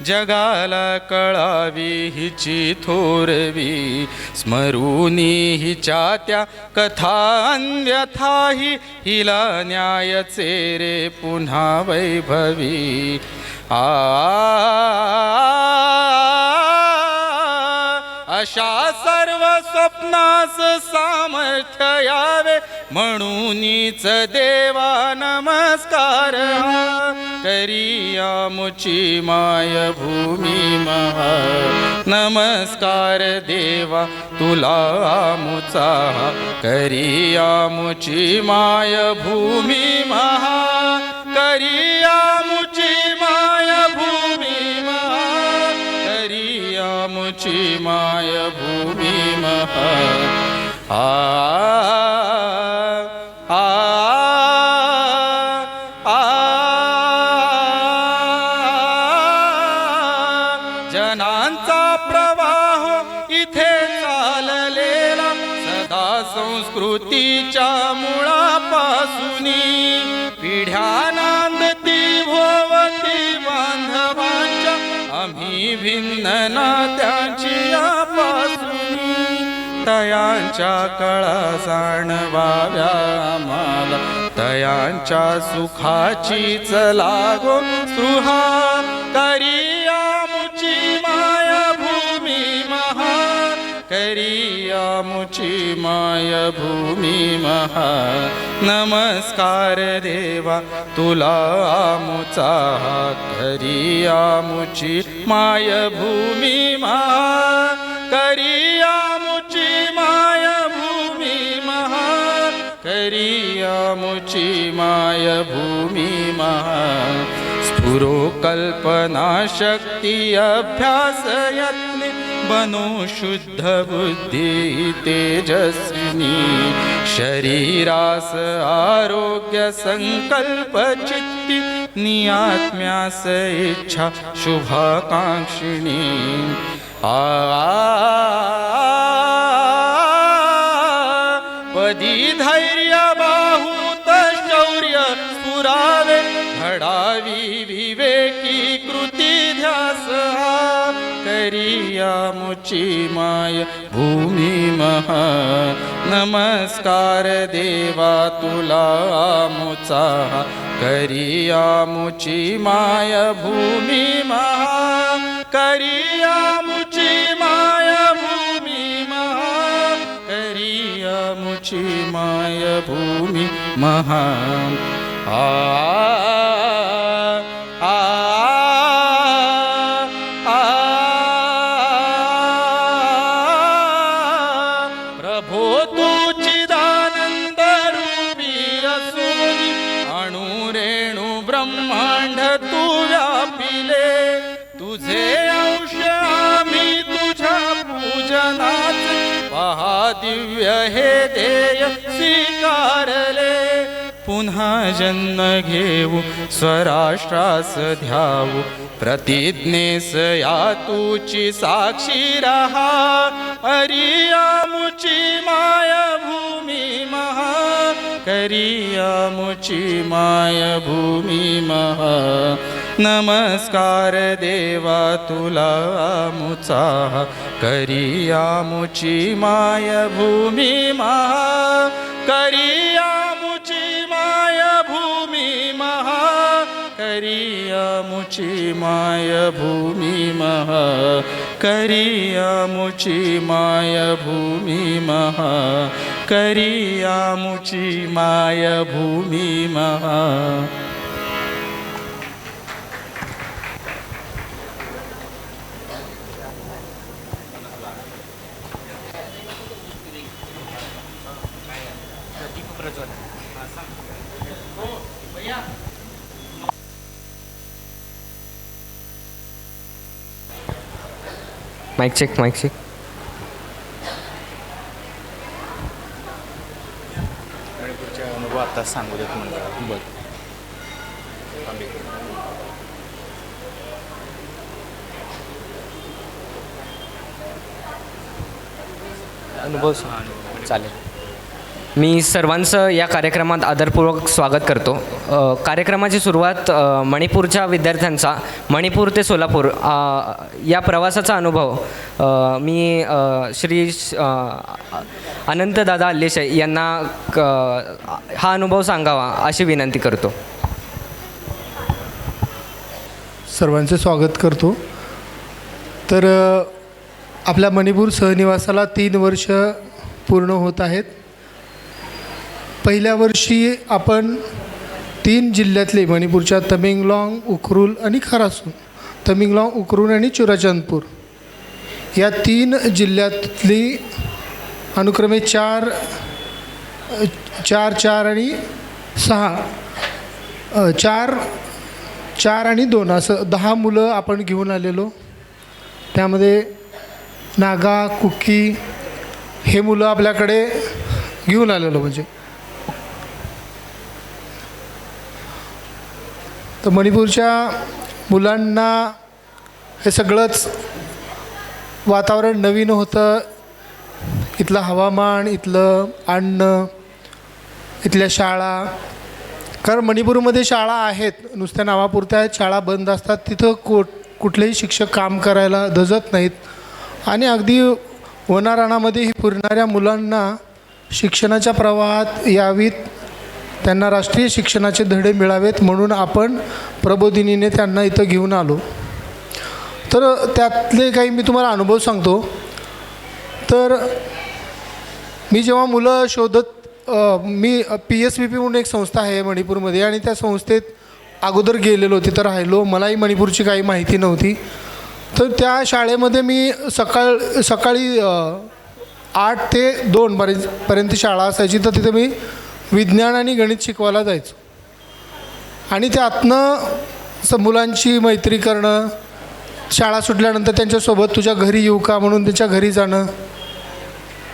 जगाला कळावी हिची थोरवी, स्मरूनी हिच्या त्या कथा अन्यथाही, हिला न्यायचे रे पुन्हा वैभवी. अशा सर्व स्वप्नास सामर्थ्य यावे, म्हणूनच देवा नमस्कार करिया मुची माय भूमी महा. नमस्कार देवा तुला मुचा, करिया मुची माय भूमी महा. करिया मुची माय भूमी महा, करिया मुची माय भूमी महा. जनांचा प्रवाह इथे चाललेला, सदा संस्कृतीच्या मुळापासूनी, पिढ्या नांदती भोवती बांधवांच्या, आम्ही भिन्न नात्यांची यापासूनी. तयांच्या कळा जाणवाव्या आम्हाला, तयांच्या सुखाचीच लागो स्पृहा. करिया मुची माय भूमी महा, करिया मुची माय भूमी महा. नमस्कार देवा तुला मुचा, करिया मुची माय भूमी महा. करिया मुची माय भूमी महा, करिया मुची माय भूमी महा. स्फुरो कल्पना शक्ती अभ्यास यत्ने, बनो शुद्ध बुद्धी तेजस्विनी. शरीरास आरोग्य संकल्प चित्ती, नियात्म्यास इच्छा शुभाकांक्षिणी. पदी धैर्य बाहुत शौर्य स्फुरावे, घडावी विवेकी कृती ध्यास. करिया मुची माय भूमी महा. नमस्कार देवा तुला मुचा, करिया मुची माय भूमी महा. करिया मुची माय भूमी महा, करिया मुची माय भूमी महा. प्रभो तू चिदानंद रूपी असुनी, अणुरेणू ब्रह्मांड तू व्यापिले. तुझे अंश आम्ही तुझ्या पूजनात, पहा दिव्य हे देय स्वीकारले. पुन्हा जन्म घेऊ स्वराष्ट्रास ध्यावू, प्रतिज्ञेस या तुची साक्षी रहा. करिया मुची माय भूमी महा, करिया मुची माय भूमी महा. नमस्कार देवा तुला मुचा, करिया मुची माय भूमी महा. करिया मुची माय भूमी महा, करिया मुची माय भूमी महा. करिया मुची माय भूमी महा, करिया मुची माय भूमी महा. Mic check, mic check. मणिपूरचे अनुभव आता सांगू देत म्हणलं. बरं अनुभव चालेल. मी सर्वांचं या कार्यक्रमात आदरपूर्वक स्वागत करतो. कार्यक्रमाची सुरुवात मणिपूरच्या विद्यार्थ्यांचा मणिपूर ते सोलापूर या प्रवासाचा अनुभव मी श्री अनंतदादा अल्लेशे यांना हा अनुभव सांगावा अशी विनंती करतो. सर्वांचे स्वागत करतो. तर आपल्या मणिपूर सहनिवासाला 3 वर्ष पूर्ण होत आहेत. पहिल्या वर्षी आपण 3 जिल्ह्यातले मणिपूरच्या तमेंगलाँग, उखरुल आणि खरासून, तमेंगलाँग, उखरुल आणि चुराचांदपूर या 3 जिल्ह्यातली अनुक्रमे 4 आणि 6 4 आणि 2 असं 10 मुलं आपण घेऊन आलेलो. त्यामध्ये नागा, कुकी हे मुलं आपल्याकडे घेऊन आलेलो. म्हणजे तर मणिपूरच्या मुलांना हे सगळंच वातावरण नवीन होतं. इथलं हवामान, इथलं अन्न, इथल्या शाळा. कारण मणिपूरमध्ये शाळा आहेत, नुसत्या नावापुरत्या आहेत, शाळा बंद असतात. तिथं कुठलेही शिक्षक काम करायला धजत नाहीत. आणि अगदी वनाराणामध्ये फिरणाऱ्या मुलांना शिक्षणाच्या प्रवाहात यावीत, त्यांना राष्ट्रीय शिक्षणाचे धडे मिळावेत म्हणून आपण प्रबोधिनीने त्यांना इथं घेऊन आलो. तर त्यातले काही मी तुम्हाला अनुभव सांगतो. तर मी जेव्हा मुलं शोधत मी PSVP म्हणून एक संस्था आहे मणिपूरमध्ये आणि त्या संस्थेत अगोदर गेलेलो, तिथं राहिलो. मलाही मणिपूरची काही माहिती नव्हती. तर त्या शाळेमध्ये मी सकाळी 8 ते 2 पर्यंत शाळा असायची. तर तिथे मी विज्ञान आणि गणित शिकवायला जायचो. आणि त्यातनं मुलांची मैत्री करणं, शाळा सुटल्यानंतर त्यांच्यासोबत तुझ्या घरी येऊ का म्हणून त्यांच्या घरी जाणं,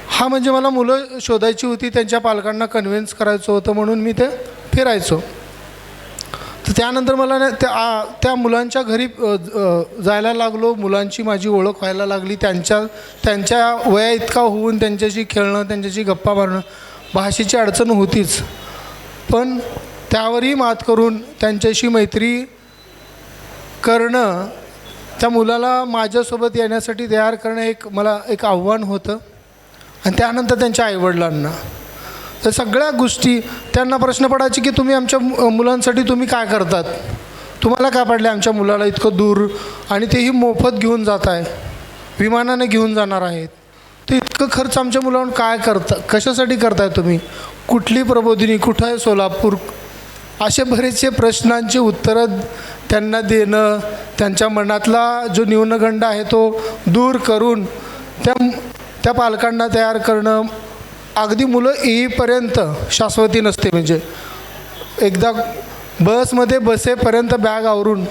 हा म्हणजे मला मुलं शोधायची होती. त्यांच्या पालकांना कन्व्हिन्स करायचं होतं म्हणून मी ते फिरायचो. तर त्यानंतर मला त्या मुलांच्या घरी जायला लागलो. मुलांची माझी ओळख व्हायला लागली. त्यांच्या वया इतका होऊन त्यांच्याशी खेळणं, त्यांच्याशी गप्पा मारणं. भाषेची अडचण होतीच, पण त्यावरही मात करून त्यांच्याशी मैत्री करणं, त्या मुलाला माझ्यासोबत येण्यासाठी तयार करणं मला एक आव्हान होतं. आणि त्यानंतर त्यांच्या आईवडिलांना तर सगळ्या गोष्टी त्यांना प्रश्न पडायचे की तुम्ही आमच्या मुलांसाठी तुम्ही काय करतात, तुम्हाला काय पडले आमच्या मुलाला इतकं दूर, आणि तेही मोफत घेऊन जात आहे, विमानाने घेऊन जाणार आहेत. तर इतकं खर्च आमच्या मुलांवर काय कशासाठी करताय तुम्ही, कुठली प्रबोधिनी, कुठं आहे सोलापूर, असे बरेचसे प्रश्नांची उत्तरं त्यांना देणं, त्यांच्या मनातला जो न्यूनगंड आहे तो दूर करून त्या पालकांना तयार करणं. अगदी मुलं येईपर्यंत शाश्वती नसते. म्हणजे एकदा बसमध्ये बसेपर्यंत बॅग आवरून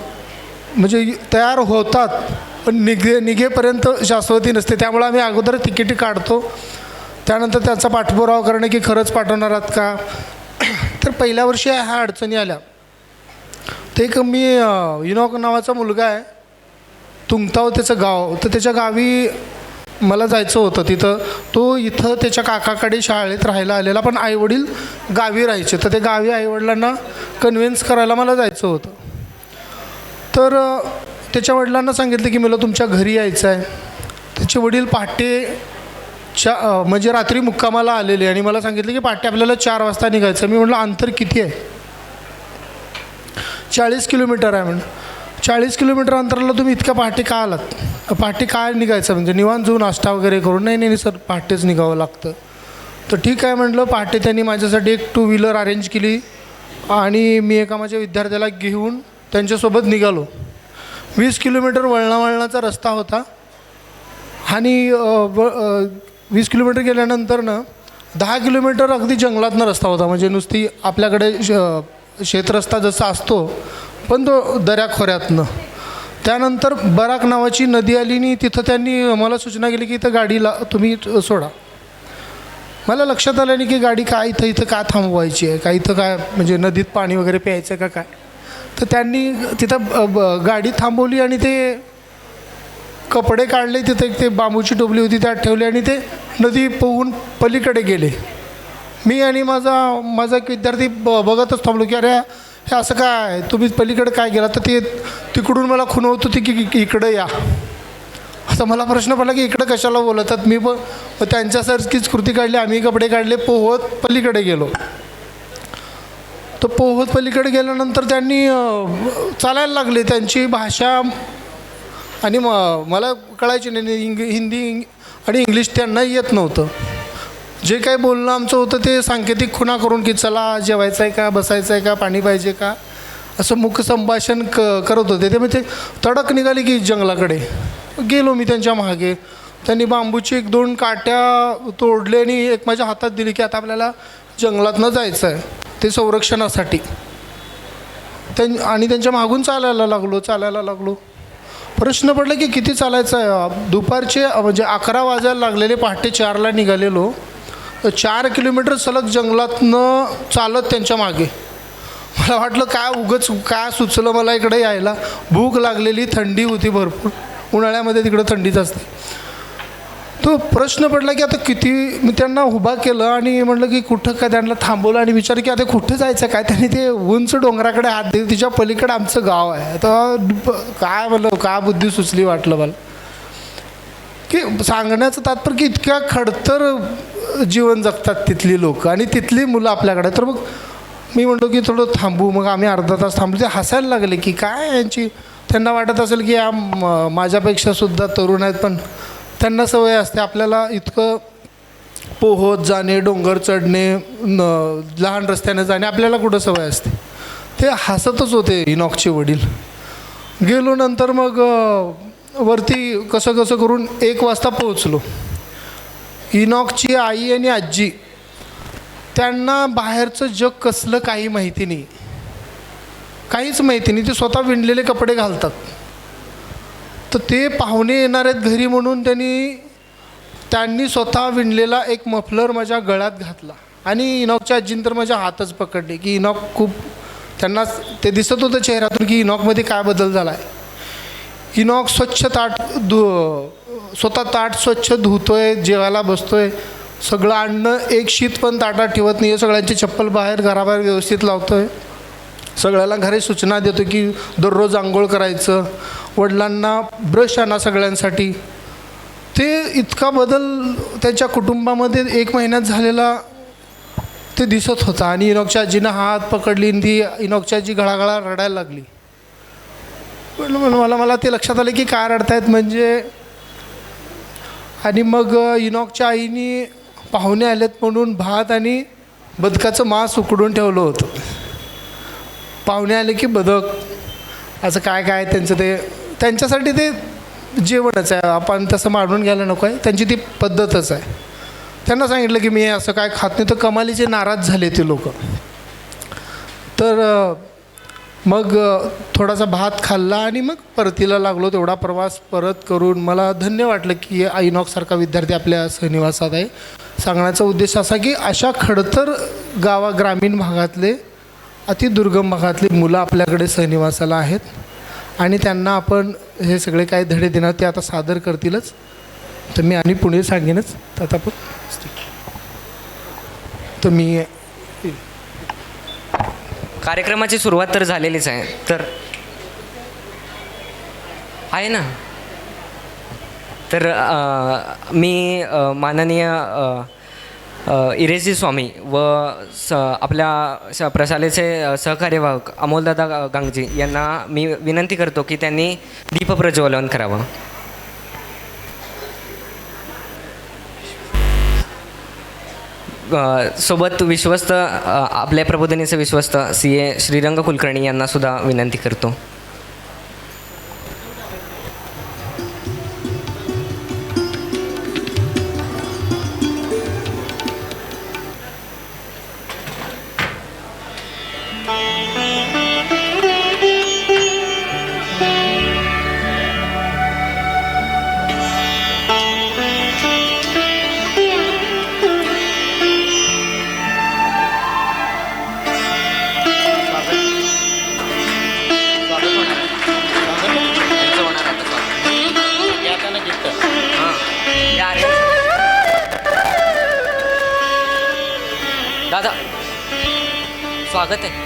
म्हणजे तयार होतात, पण निघेपर्यंत शाश्वती नसते. त्यामुळे आम्ही अगोदर तिकिटी काढतो. त्यानंतर त्याचा पाठपुरावा करणं की खरंच पाठवणार आहात का. तर पहिल्या वर्षी ह्या अडचणी आल्या. ते एक मी इनॉक नावाचा मुलगा आहे, तुंगताव त्याचं गाव. तर त्याच्या गावी मला जायचं होतं. इथं त्याच्या काकाकडे शाळेत राहायला आलेला, पण आईवडील गावी राहायचे. तर ते गावी आईवडिलांना कन्व्हिन्स करायला मला जायचं होतं. तर त्याच्या वडिलांना सांगितलं की मला तुमच्या घरी यायचं आहे. त्याचे वडील म्हणजे रात्री मुक्कामाला आलेले आणि मला सांगितलं की पहाटे आपल्याला 4 वाजता निघायचं. मी म्हटलं अंतर किती आहे. 40 किलोमीटर आहे म्हणून. 40 किलोमीटर अंतराला तुम्ही इतक्या पहाटे का आलात, पहाटे काय निघायचं, म्हणजे निवांत जाऊन नाश्ता वगैरे करून. नाही सर, पहाटेच निघावं लागतं. तर ठीक आहे म्हटलं. पहाटे त्यांनी माझ्यासाठी एक 2 व्हीलर अरेंज केली आणि मी एका माझ्या विद्यार्थ्याला घेऊन त्यांच्यासोबत निघालो. 20 किलोमीटर वळणाचा रस्ता होता आणि 20 किलोमीटर गेल्यानंतर 10 किलोमीटर अगदी जंगलातनं रस्ता होता. म्हणजे नुसती आपल्याकडे शेतरस्ता जसा असतो, पण तो दऱ्याखोऱ्यातनं. त्यानंतर बराक नावाची नदी आली आणि तिथं त्यांनी मला सूचना केली की इथं गाडीला तुम्ही सोडा. मला लक्षात आलं नाही की गाडी काय इथं का थांबवायची आहे, का इथं काय म्हणजे नदीत पाणी वगैरे प्यायचं का काय. तर त्यांनी तिथं गाडी थांबवली आणि ते कपडे काढले. तिथं एक ते बांबूची टोपली होती त्यात ठेवली आणि ते नदी पोहून पलीकडे गेले. मी आणि माझा एक विद्यार्थी बघतच थांबलो की अरे हे असं काय, तुम्ही पलीकडे काय गेला, तर ते तिकडून मला खुणवत होती की इकडं या. आता मला प्रश्न पडला की इकडं कशाला बोलतात. मी त्यांच्यासारखीच कृती काढली, आम्ही कपडे काढले, पोहत पलीकडे गेलो. तर पोहत पलीकडे गेल्यानंतर त्यांनी चालायला लागले. त्यांची भाषा आणि मला कळायची नाही, हिंदी आणि इंग्लिश त्यांना येत नव्हतं. जे काही बोलणं आमचं होतं ते सांकेतिक खुणा करून की चला जेवायचं आहे का, बसायचं आहे का, पाणी पाहिजे का, असं मुख संभाषण करत होते. ते म्हणजे तडक निघाली की जंगलाकडे गेलो मी त्यांच्या मागे. त्यांनी बांबूची 1-2 काट्या तोडले आणि एक माझ्या हातात दिली की आता आपल्याला जंगलातनं जायचं आहे, ते संरक्षणासाठी. आणि त्यांच्या मागून चालायला लागलो. प्रश्न पडला की किती चालायचं आहे. दुपारचे म्हणजे 11 वाजायला लागलेले, पहाटे 4ला निघालेलो. 4 किलोमीटर सलग जंगलातनं चालत त्यांच्या मागे. मला वाटलं काय सुचलं मला इकडे यायला. भूक लागलेली, थंडी होती भरपूर, उन्हाळ्यामध्ये तिकडं थंडीच असते. तो प्रश्न पडला की आता किती. मी त्यांना उभा केलं आणि म्हटलं की कुठं काय, त्यांना थांबवलं आणि विचार की आता कुठं जायचं काय. त्यांनी ते उंच डोंगराकडे हात दिले, तिच्या पलीकडे आमचं गाव आहे. तर काय म्हणलं, काय बुद्धी सुचली वाटलं मला की सांगण्याचं तात्पर्य की इतक्या खडतर जीवन जगतात तिथली लोक आणि तिथली मुलं आपल्याकडे. तर मग मी म्हटलो की थोडं थांबू. मग आम्ही अर्धा तास थांबलो. ते हसायला लागले की काय यांची, त्यांना वाटत असेल की या माझ्यापेक्षासुद्धा तरुण आहेत, पण त्यांना सवय असते आपल्याला इतकं पोहत जाणे, डोंगर चढणे, लहान रस्त्याने जाणे, आपल्याला कुठं सवय असते. ते हसतच होते इनॉकचे वडील. गेलो नंतर मग वरती कसं करून 1 वाजता पोहोचलो. इनॉकची आई आणि आजी, त्यांना बाहेरचं जग कसलं काही माहिती नाही, काहीच माहिती नाही. ते स्वतः विणलेले कपडे घालतात. तर ते पाहुणे येणार आहेत घरी म्हणून त्यांनी स्वतः विणलेला एक मफलर माझ्या गळ्यात घातला आणि इनॉकच्या आजीनं तर माझ्या हातच पकडले की इनॉक खूप, त्यांना ते दिसत होतं चेहऱ्यातून की इनॉकमध्ये काय बदल झाला आहे. इनॉक स्वतः ताट स्वच्छ धुतोय, जेवायला बसतोय, सगळं अन्न एक शीत पण ताटात ठेवत नाही आहे, सगळ्यांची चप्पल घराबाहेर व्यवस्थित लावतोय, सगळ्याला घरी सूचना देतो की दररोज आंघोळ करायचं, वडिलांना ब्रश आणा सगळ्यांसाठी. ते इतका बदल त्यांच्या कुटुंबामध्ये 1 महिन्यात झालेला ते दिसत होता. आणि इनॉकच्या आजीनं हात पकडली आणि ती इनॉकच्या आजी गळागळा रडायला लागली. पण मला ते लक्षात आलं की काय रडतायत म्हणजे. आणि मग इनॉकच्या आईनी पाहुणे आलेत म्हणून भात आणि बदकाचं मांस उकडून ठेवलं होतं. पाहुणे आले की बदक, असं काय त्यांचं ते त्यांच्यासाठी ते जेवणच आहे, आपण तसं मांडून घ्यायला नको आहे, त्यांची ती पद्धतच आहे. त्यांना सांगितलं की मी असं काय खात नाही, तर कमालीचे नाराज झाले ते लोक. तर मग थोडासा भात खाल्ला आणि मग परतीला लागलो. तेवढा प्रवास परत करून मला धन्य वाटलं की इनॉकसारखा विद्यार्थी आपल्या सहनिवासात आहे. सांगण्याचा उद्देश असा की अशा खडतर ग्रामीण भागातले, अतिदुर्गम भागातली मुलं आपल्याकडे सहनिवासाला आहेत आणि त्यांना आपण हे सगळे काही धडे देणार, ते आता सादर करतीलच. तर मी आणि पुढे सांगेनच. तर आता पण तर मी कार्यक्रमाची सुरुवात तर झालेलीच आहे, तर आहे ना. तर मी माननीय इरेजी स्वामी व आपल्या प्रशालेचे सहकार्यवाहक अमोलदादा गांगजी यांना मी विनंती करतो की त्यांनी दीपप्रज्वलन करावं. सोबत विश्वस्त आपल्या प्रबोधिनीचे विश्वस्त CA श्रीरंग कुलकर्णी यांना सुद्धा विनंती करतो. दादा स्वागत आहे.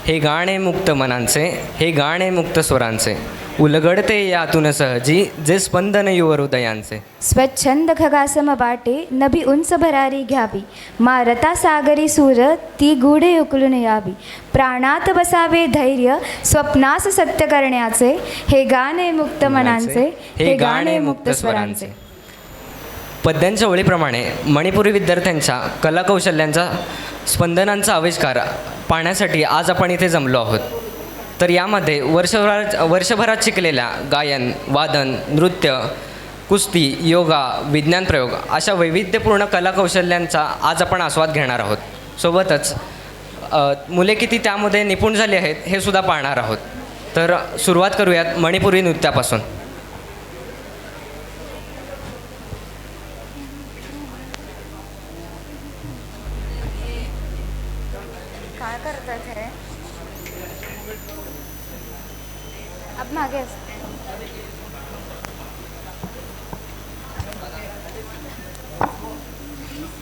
हे गाणे मुक्त मनांचे, हे गाणे मुक्त स्वरांचे, उलगडते यातून सहजी जे स्पंदन युव हृदयांचे. स्वच्छंद खगासम वाटे नभी उंच भरारी घ्यावी, मा रता सागरी सूर ती गुढे उकलून यावी. प्राणात बसावे धैर्य स्वप्नास सत्य करण्याचे, हे गाणे मुक्त मनांचे, हे गाणे मुक्त स्वरांचे. पद्यांच्या ओळीप्रमाणे मणिपुरी विद्यार्थ्यांच्या कलाकौशल्यांचा स्पंदनांचा आविष्कार पाहण्यासाठी आज आपण इथे जमलो आहोत. तर यामध्ये वर्षभरात शिकलेल्या गायन, वादन, नृत्य, कुस्ती, योगा, विज्ञान प्रयोग अशा वैविध्यपूर्ण कलाकौशल्यांचा आज आपण आस्वाद घेणार आहोत. सोबतच मुले किती त्यामध्ये निपुण झाली आहेत हे सुद्धा पाहणार आहोत. तर सुरुवात करूयात मणिपुरी नृत्यापासून. काय करतात हे? अब मागे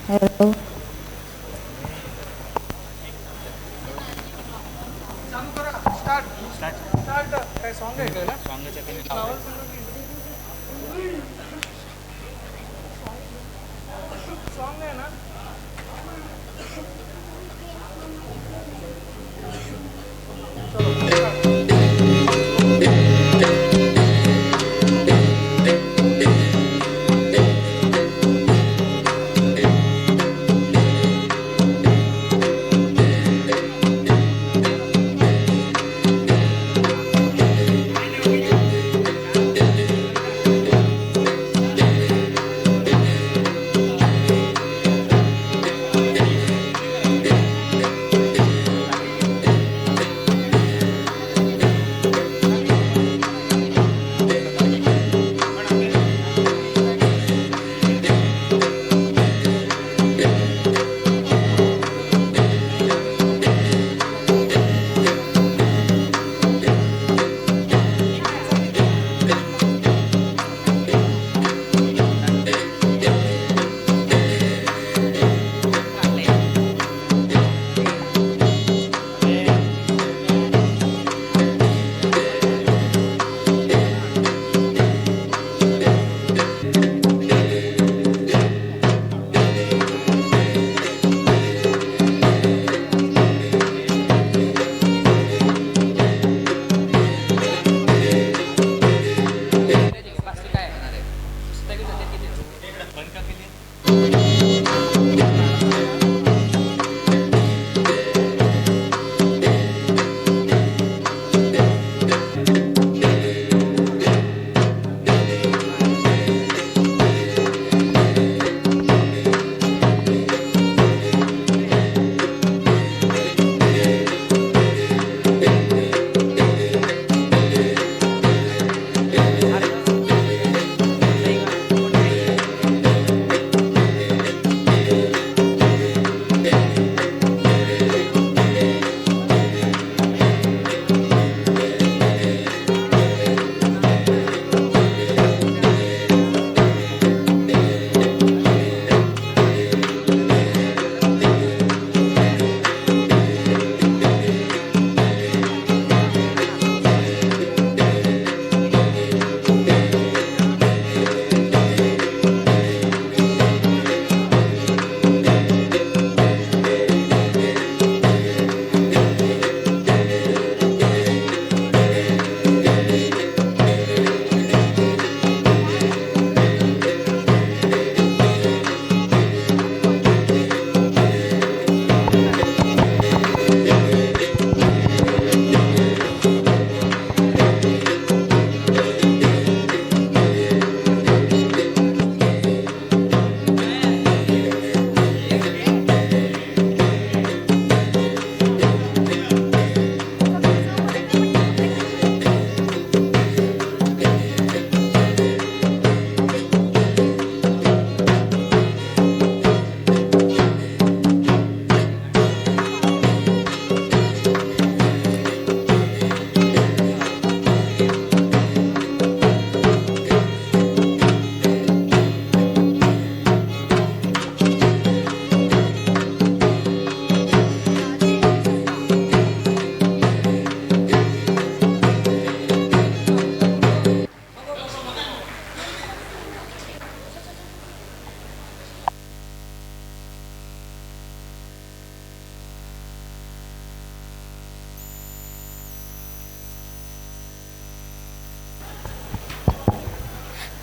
हॅलो.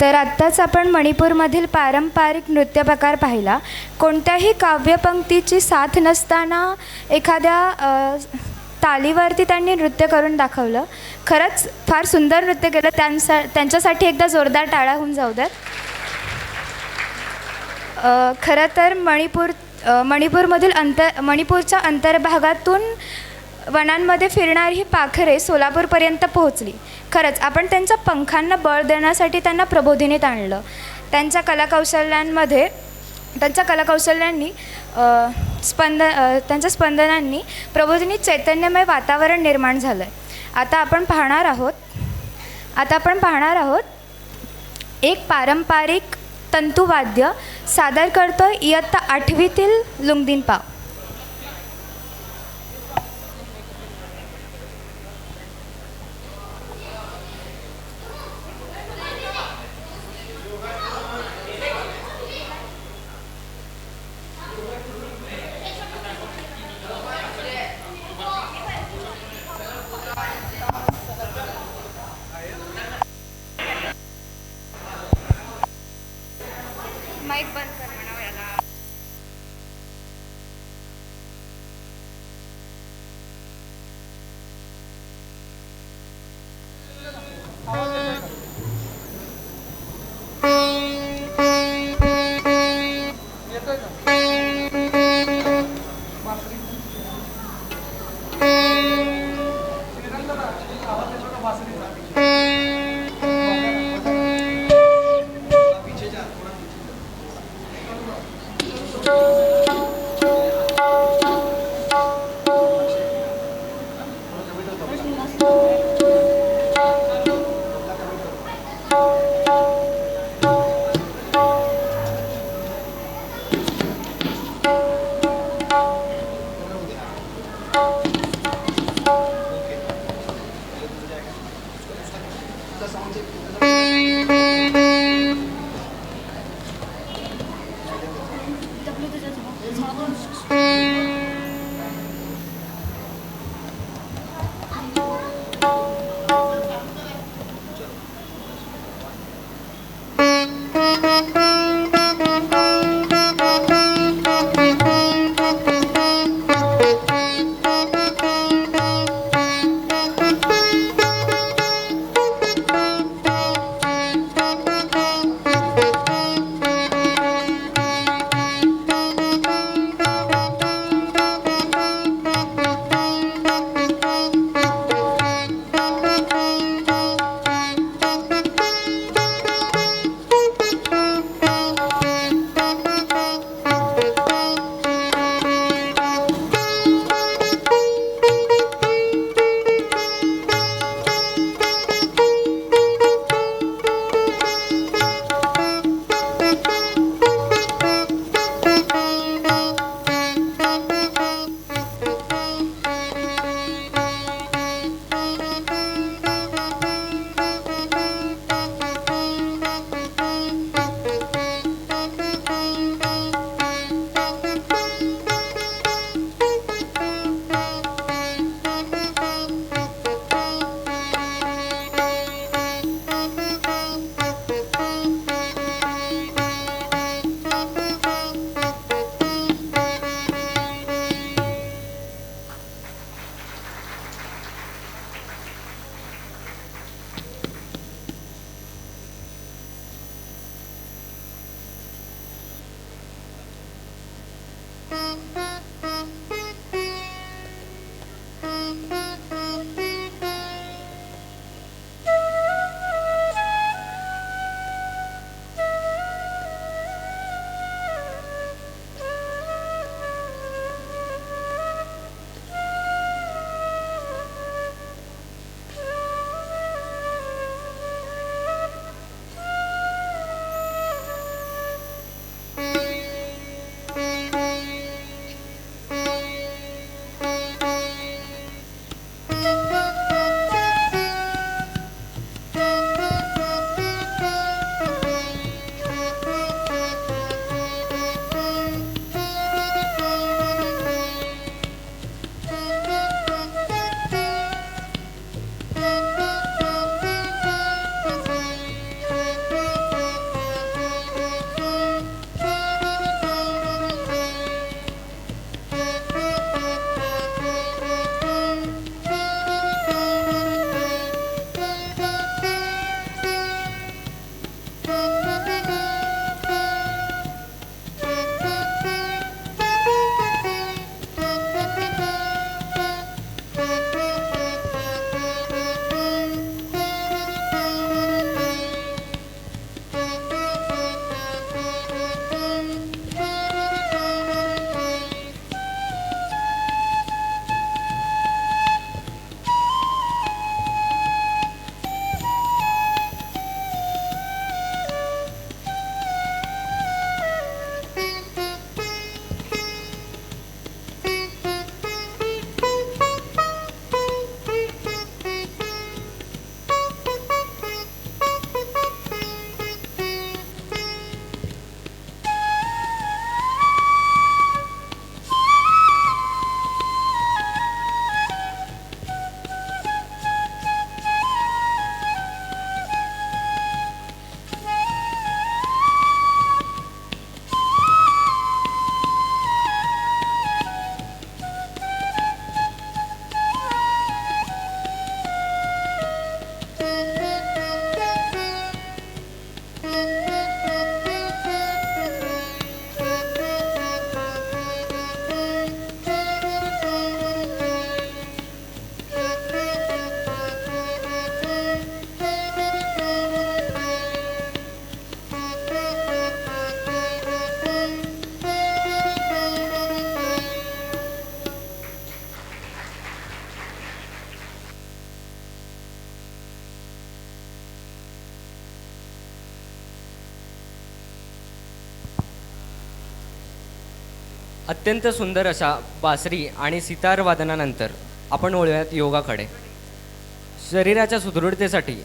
तर आत्ताच आपण मणिपूरमधील पारंपरिक नृत्यप्रकार पाहिला. कोणत्याही काव्यपंक्तीची साथ नसताना एखाद्या तालीवरती त्यांनी नृत्य करून दाखवलं. खरंच फार सुंदर नृत्य केलं. त्यांच्यासाठी एकदा जोरदार टाळ्या होऊन जाऊ द्यात. खरं तर मणिपूरमधील मणिपूरच्या अंतर्भागातून वनांमध्ये फिरणारी ही पाखरे सोलापूरपर्यंत पोहोचली. खरंच आपण त्यांच्या पंखांना बळ देण्यासाठी त्यांना प्रबोधिनीत आणलं. त्यांच्या कलाकौशल्यांनी त्यांच्या स्पंदनांनी प्रबोधिनीत चैतन्यमय वातावरण निर्माण झालं आहे. आता आपण पाहणार आहोत एक पारंपरिक तंतुवाद्य सादर करतो इयत्ता 8वीतील लुंगदीन पाव. माईक बंद कर म्हणावं याला. अत्यंत सुंदर अशा बासरी आणि सितार वादनानंतर आपण वळूयात योगाकडे. शरीराच्या सुदृढतेसाठी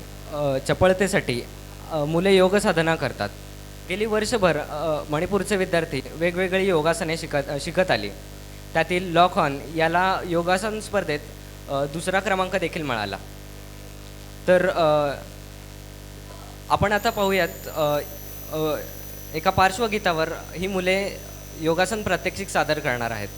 चपळतेसाठी मुले योग साधना करतात. गेली वर्षभर मणिपूरचे विद्यार्थी वेगवेगळी योगासने शिकत आली. त्यातील लॉकॉन याला योगासन स्पर्धेत दुसरा क्रमांक देखील मिळाला. तर आपण आता पाहूयात एका पार्श्वगीतावर ही मुले योगासन प्रात्यक्षिक सादर करणार आहेत.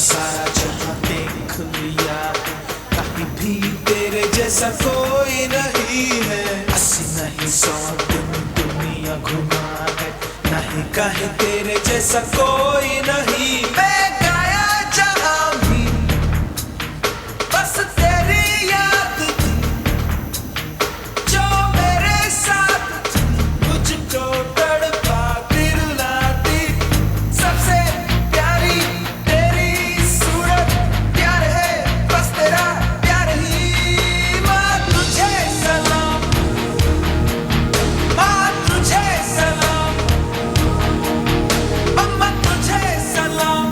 सारा जहां देख लिया, कहीं भी तेरे जैसा कोई नहीं है. अस्सी नहीं 100 दिन दुनिया घुमा है, नहीं कहीं तेरे जैसा कोई नहीं. मैं गाया जहां भी बस तेरी याद थी, जो मेरे साथ थी, मुझको तड़पा दिल लाती. सबसे प्यारी तेरी सूरत, प्यार है बस तेरा प्यार ही. माँ तुझे सलाम, माँ तुझे सलाम, अम्मा तुझे सलाम.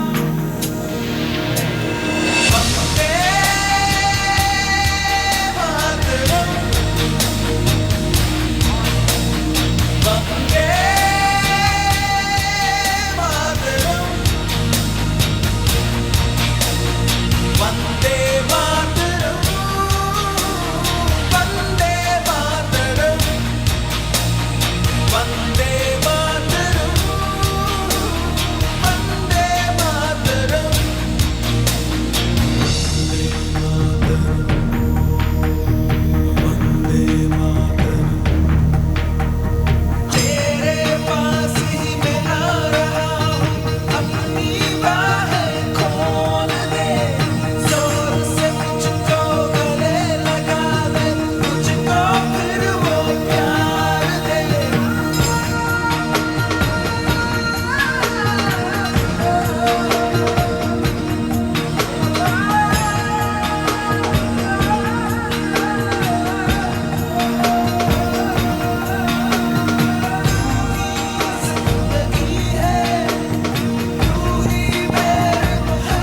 वंदे मातरम, वंदे मातरम, वंदे मातरम, वंदे मातरम, वंदे मातरम, वंदे मातरम. तेरे पास ही मैं आ रहा हूँ, अपनी बाहें खोल दे, जोर से मुझको गले लगा दे, मुझको फिर वो प्यार दे.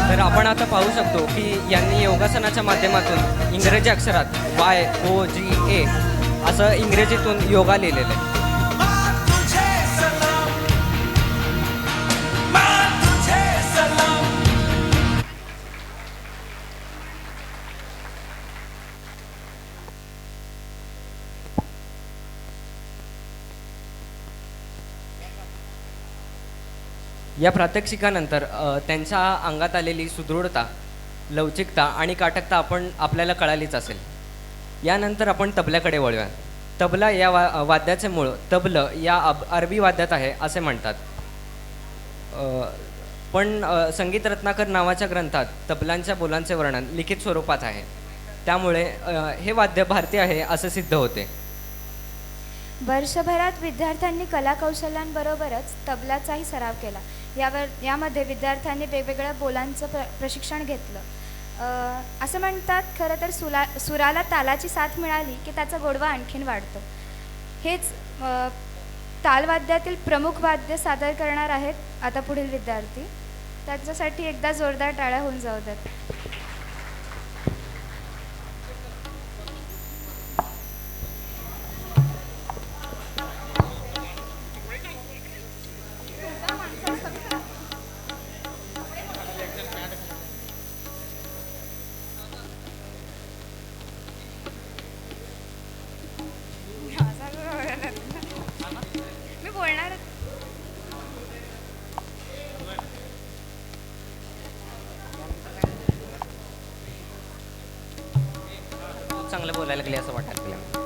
तर आपण आता पाहू शकतो की यांनी योगासनाच्या माध्यमातून इंग्रजी अक्षरात YOGA असं इंग्रजीतून योगा लिहिलेलं आहे. माँ तुझे सलाम, माँ तुझे सलाम. या प्रात्यक्षिकानंतर त्यांच्या अंगात आलेली सुदृढता, लवचिकता आणि काटकता आपल्याला कळालीच असेल. यानंतर आपण तबल्याकडे वळूया. तबला या वाद्याचे मूळ तबलं या अरबी वाद्यात आहे असे म्हणतात. पण संगीत रत्नाकर नावाच्या ग्रंथात तबलांच्या बोलांचे वर्णन लिखित स्वरूपात आहे. त्यामुळे हे वाद्य भारतीय आहे असे सिद्ध होते. वर्षभरात विद्यार्थ्यांनी कलाकौशल्यांबरोबरच तबल्याचाही सराव केला. यामध्ये विद्यार्थ्यांनी वेगवेगळ्या बोलांचं प्रशिक्षण घेतलं. असं म्हणतात खरं तर सुराला तालाची साथ मिळाली की त्याचा गोडवा आणखीन वाढतो. हेच तालवाद्यातील प्रमुख वाद्य सादर करणार आहेत आता पुढील विद्यार्थी. त्यांच्यासाठी एकदा जोरदार टाळ्या होऊन जाऊ द्यात. मी बोलणार. चांगलं बोलायला लागले असं वाटायला लागलं.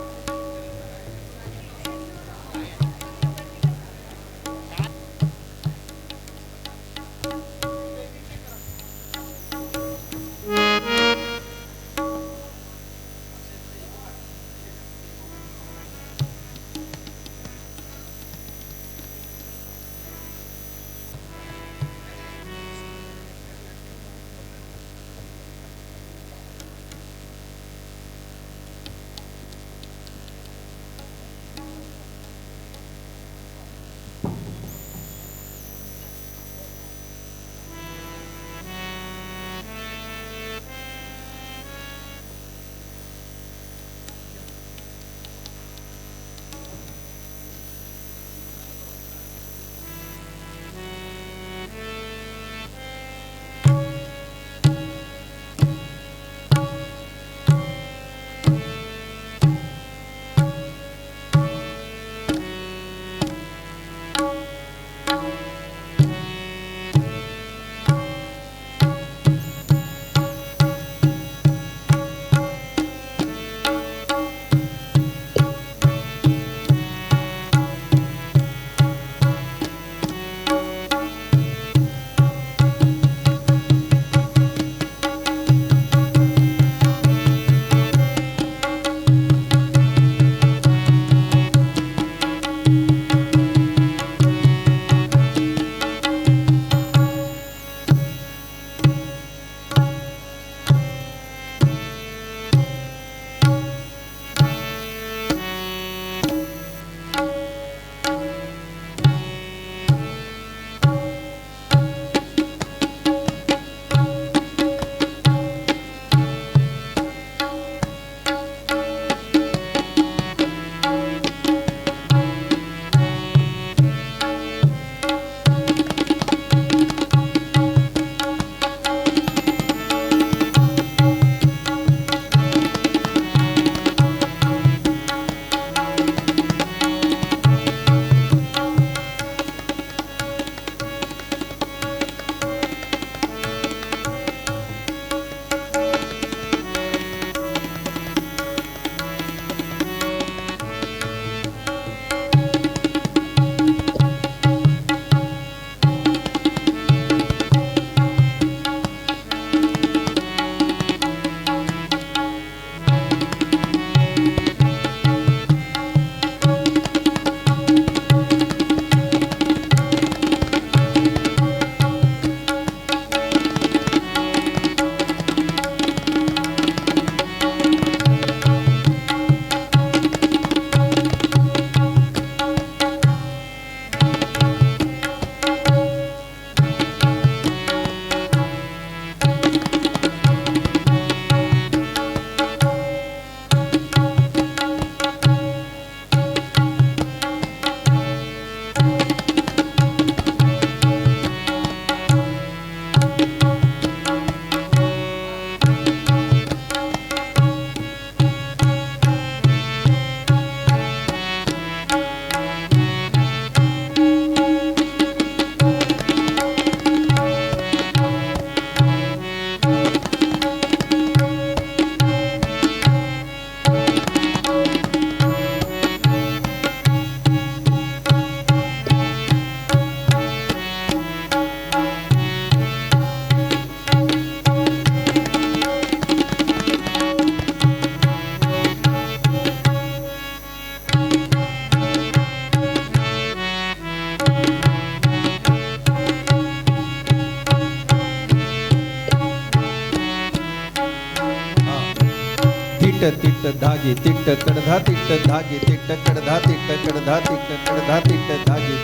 तिट्ट तिट्ट धागे तिट्ट कडधा तिट्ट धागे तिट्ट कडधा तिट्ट कडधा तिट्ट कडधा तिट्ट धागे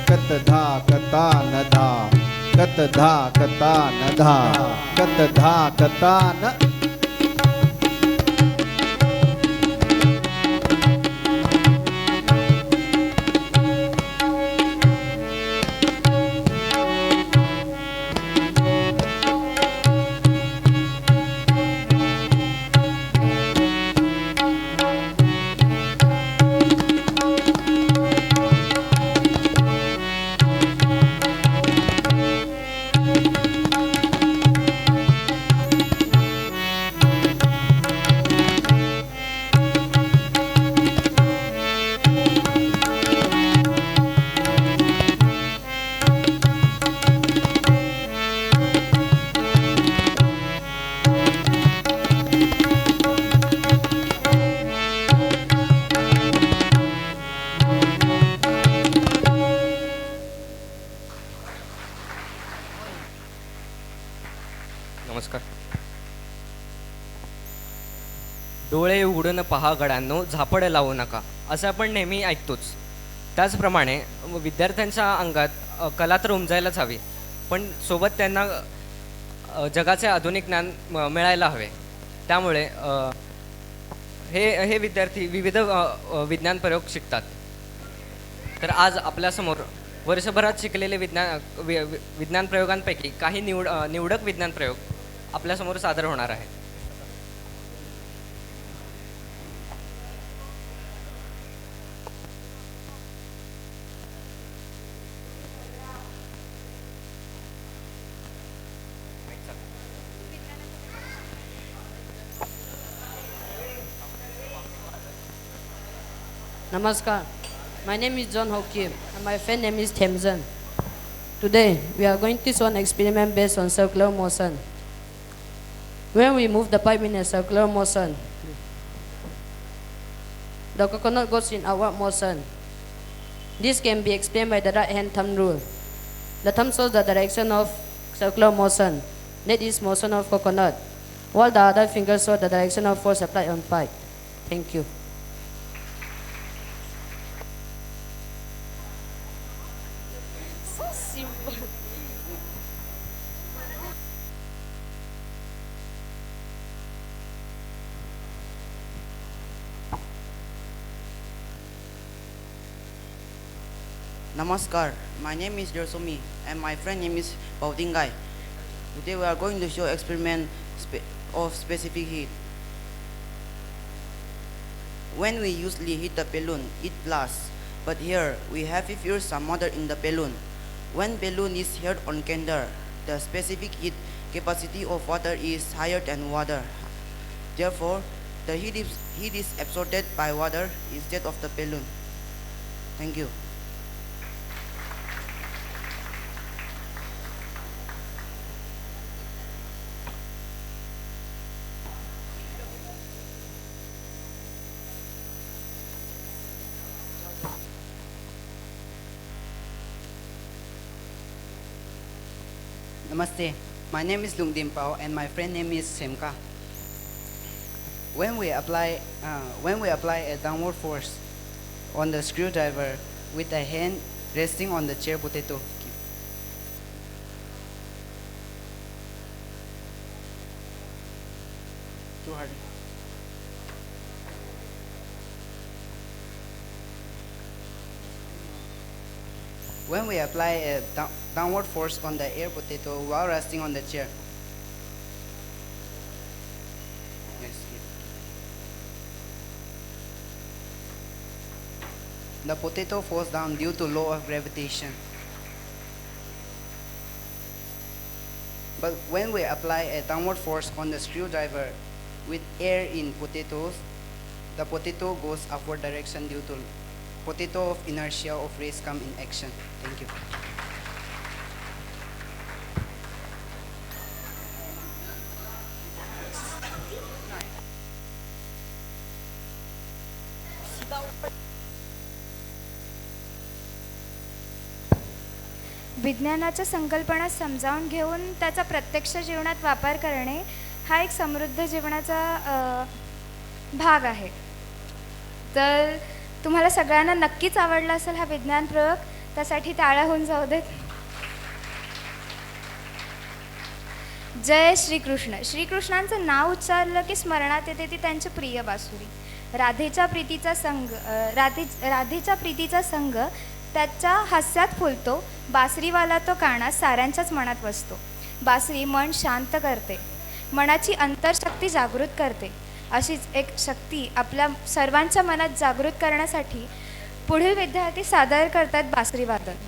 कत धा कता न धा कत धा कता न धा कत धा कता न नमस्कार. डोळे उघडून पहा गड्यांनो, झापड लावू नका, असं आपण नेहमी ऐकतोच. त्याचप्रमाणे विद्यार्थ्यांच्या अंगात कला तर उमजायलाच हवी, पण सोबत त्यांना जगाचे आधुनिक ज्ञान मिळायला हवे. त्यामुळे हे विद्यार्थी विविध विज्ञान प्रयोग शिकतात. तर आज आपल्यासमोर वर्षभरात शिकलेले विज्ञान प्रयोगांपैकी काही निवडक विज्ञान प्रयोग आपल्यासमोर सादर होणार आहे. Namaskar. My name is John Hokim and my friend name is Temzan. Today we are going to show an experiment based on circular motion. When we move the pipe in a circular motion, the coconut goes in outward motion. This can be explained by the right hand thumb rule. The thumb shows the direction of circular motion, that is motion of coconut, while the other finger shows the direction of force applied on pipe. Thank you. Namaskar, my name is Jorsumi and my friend name is Pautingai. Today we are going to show experiment of specific heat. When we usually heat the balloon, it blasts. But here we have fused some water in the balloon. When balloon is held on candle, the specific heat capacity of water is higher than water. Therefore, the heat is absorbed by water instead of the balloon. Thank you. Namaste. My name is Lung Dim Pao and my friend name is Semka. When we apply a downward force on the screwdriver with a hand resting on the chair potato. Too hard. When we apply a downward force on the air potato while resting on the chair. Yes. The potato falls down due to law of gravitation. But when we apply a downward force on the screwdriver with air in potatoes, the potato goes upward direction due to potato of inertia of rays come in action. Thank you. विज्ञानाच्या संकल्पना समजावून घेऊन त्याचा प्रत्यक्ष जीवनात वापर करणे हा एक समृद्ध जीवनाचा भाग आहे. तर तुम्हाला सगळ्यांना नक्कीच आवडला असेल हा विज्ञान प्रयोग. त्यासाठी टाळ्या होऊन जाऊ देत. जय श्रीकृष्ण. श्रीकृष्णांचं नाव उच्चारलं की स्मरणात येते ती त्यांची प्रिय बासुरी. राधेच्या प्रीतीचा संग त्याच्या हास्यात फुलतो. बासरीवाला तो काना साऱ्यांच्याच मनात बसतो. बासरी मन शांत करते, मनाची अंतरशक्ती जागृत करते. अशीच एक शक्ती आपल्या सर्वांच्या मनात जागृत करण्यासाठी पुढील विद्यार्थी सादर करतात बासरी वादन.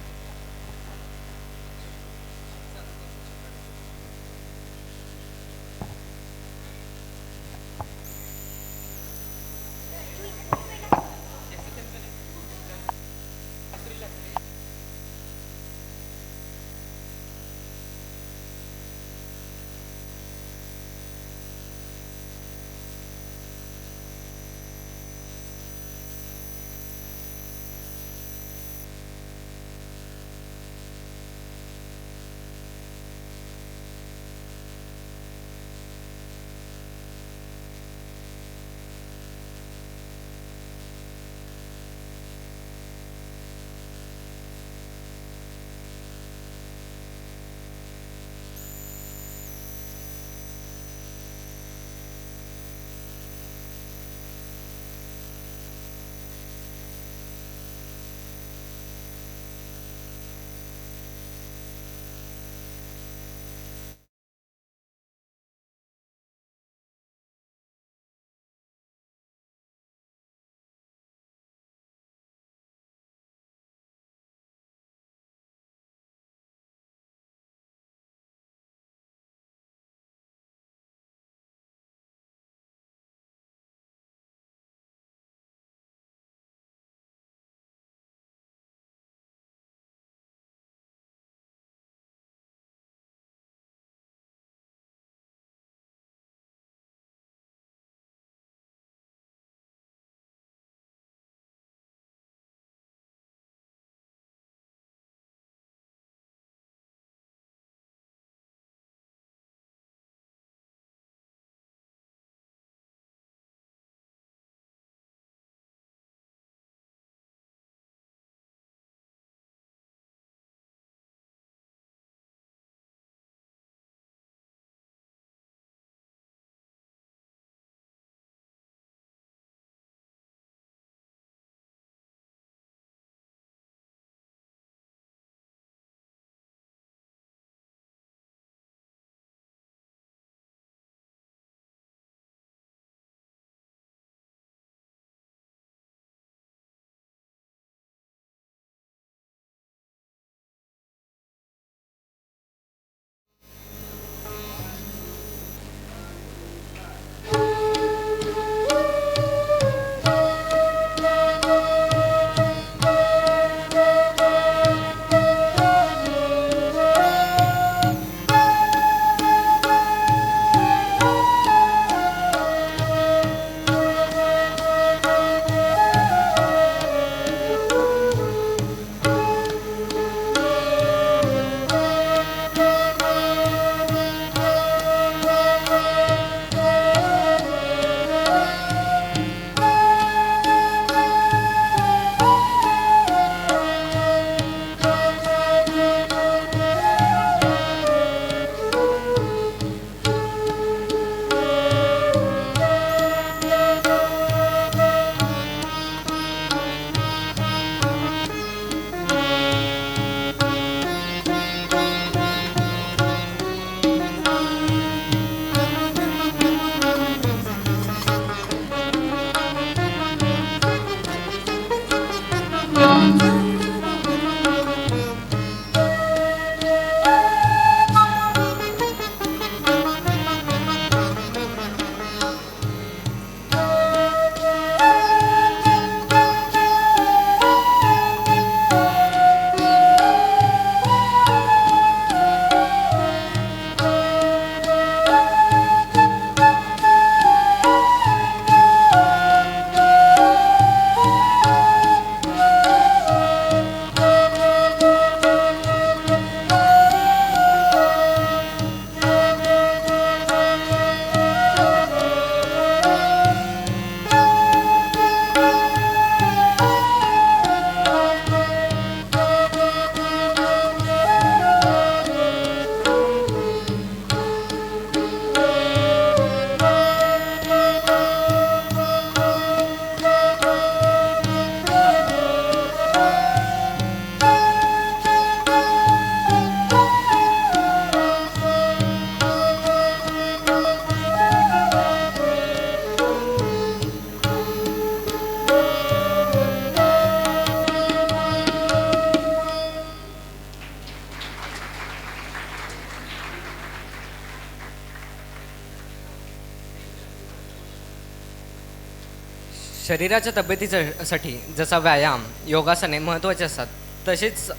शरीराच्या तब्येतीसाठी जसा व्यायाम योगासने महत्त्वाचे असतात, तसेच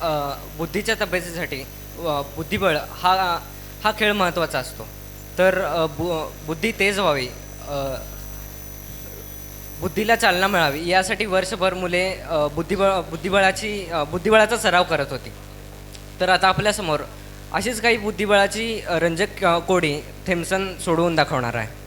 बुद्धीच्या तब्येतीसाठी बुद्धिबळ हा खेळ महत्त्वाचा असतो. तर बुद्धी तेज व्हावी, बुद्धीला चालना मिळावी यासाठी वर्षभर मुले बुद्धिबळाचा सराव करत होती. तर आता आपल्यासमोर अशीच काही बुद्धिबळाची रंजक कोडी थेम्सन सोडवून दाखवणार आहे.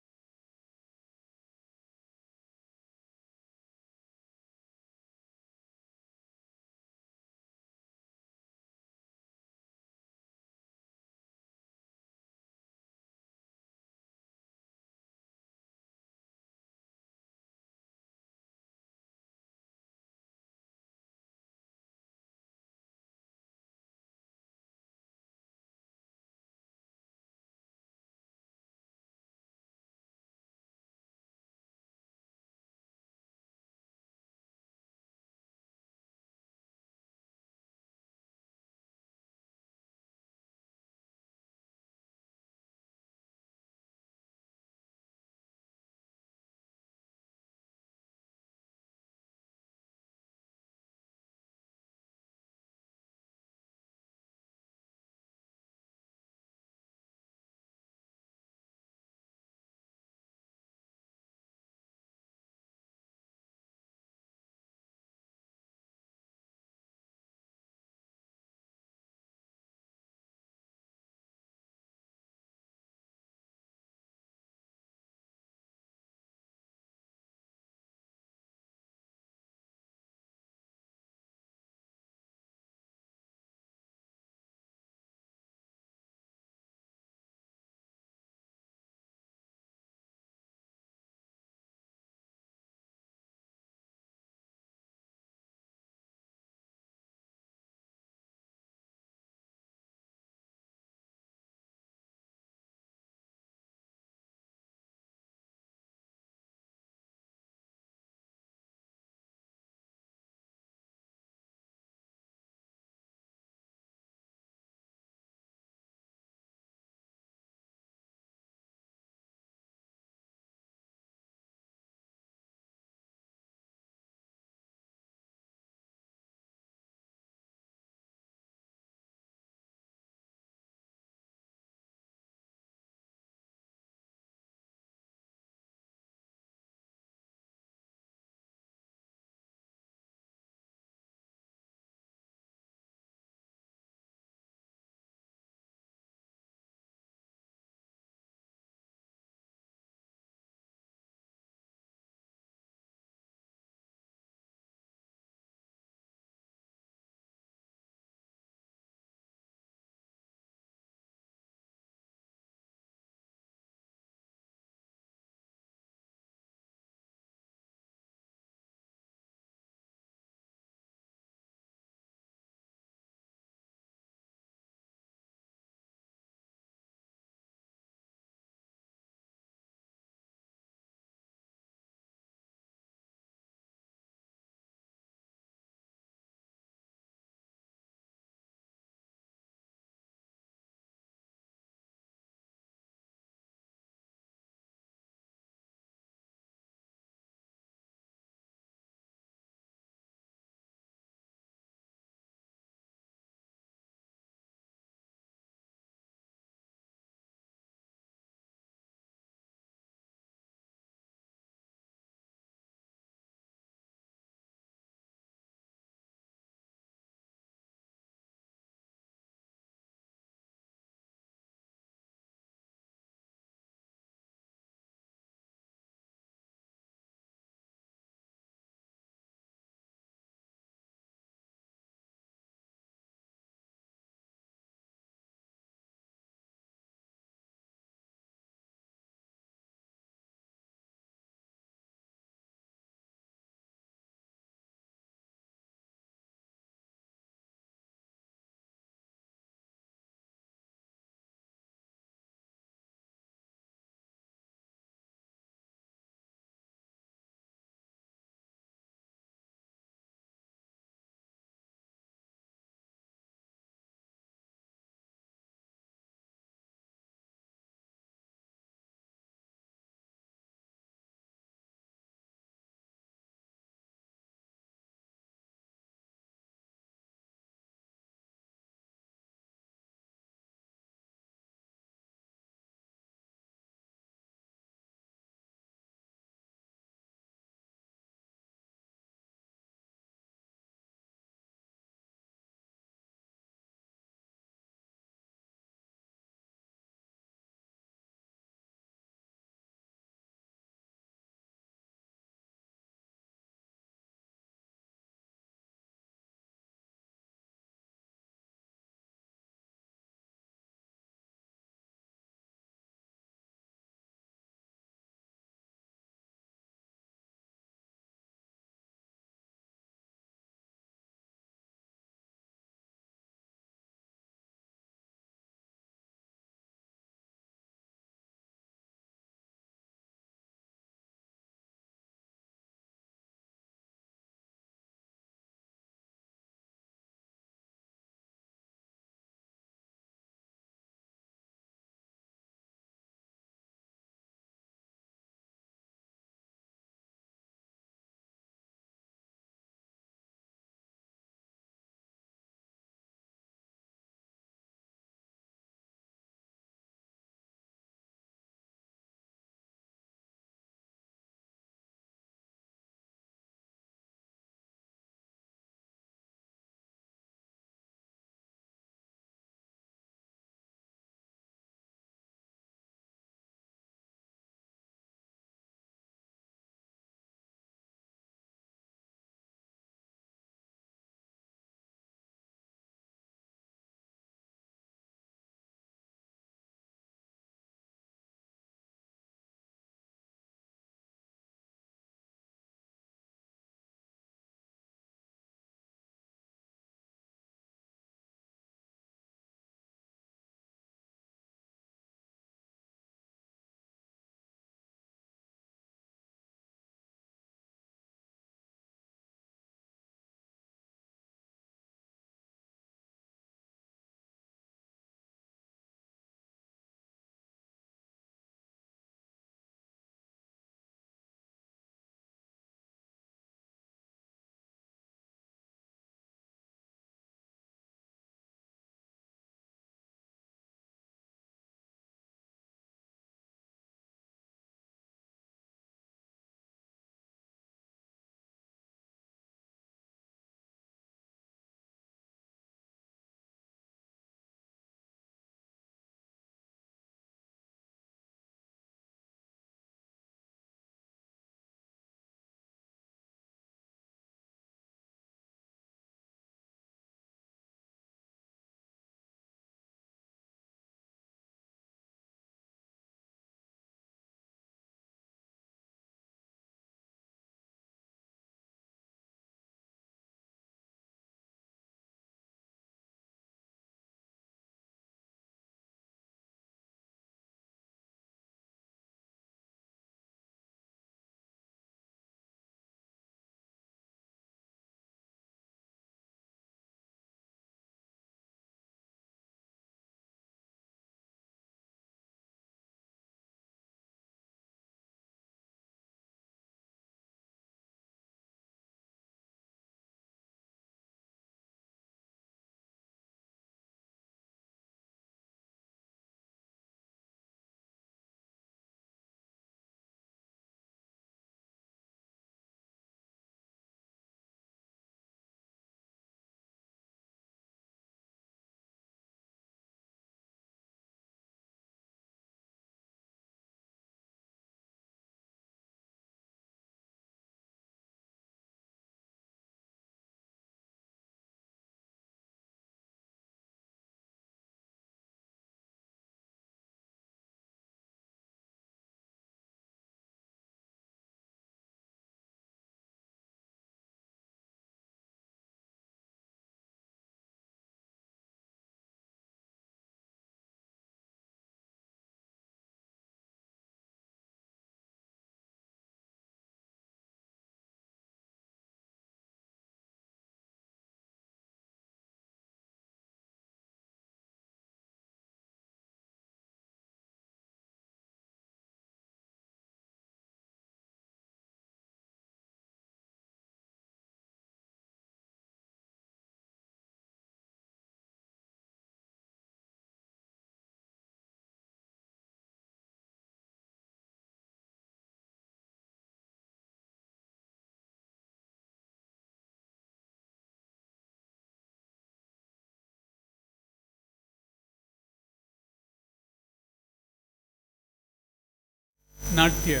नाट्य